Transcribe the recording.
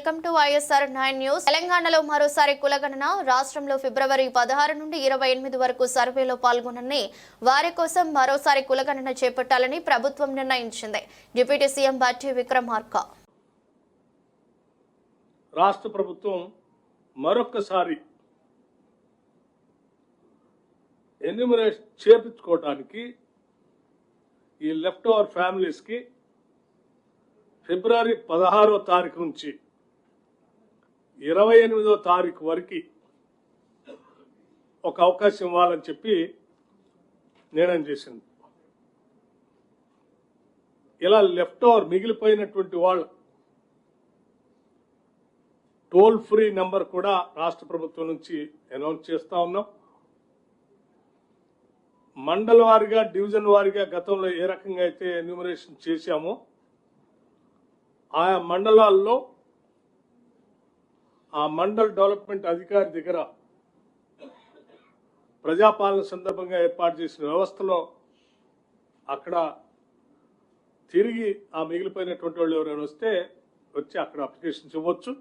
Welcome to YSR 9 news. తెలంగాణలో మరోసారి కులగణన. రాష్ట్రంలో ఫిబ్రవరి 16 నుండి 28 వరకు సర్వేలో పాల్గొనని వారి కోసం మరోసారి కులగణన చేపట్టాలని ప్రభుత్వం నిర్ణయించింది. డిప్యూటీ సీఎం బట్టి విక్రమార్క. రాష్ట్ర ప్రభుత్వం మరొకసారి ఎన్యూమరేషన్ చేపించుకోవడానికి ఈ లెఫ్ట్ ఓవర్ ఫ్యామిలీస్ కి ఫిబ్రవరి 16వ తారీఖు నుంచి 28వ తారీఖు వరకు ఒక అవకాశం ఇవ్వాలని చెప్పి నిర్ణయం చేసింది. ఇలా లెఫ్ట్ ఓవర్ మిగిలిపోయినటువంటి వాళ్ళు టోల్ ఫ్రీ నెంబర్ కూడా రాష్ట్ర ప్రభుత్వం నుంచి అనౌన్స్ చేస్తా ఉన్నాం. మండల వారిగా డివిజన్ వారిగా గతంలో ఏ రకంగా అయితే ఎన్యూమరేషన్ చేశామో ఆయా మండలాల్లో ఆ మండల్ డెవలప్మెంట్ అధికారి దగ్గర ప్రజాపాలన సందర్భంగా ఏర్పాటు చేసిన వ్యవస్థలో అక్కడ తిరిగి ఆ మిగిలిపోయినటువంటి వాళ్ళు ఎవరైనా వస్తే వచ్చి అక్కడ అప్లికేషన్స్ ఇవ్వచ్చు.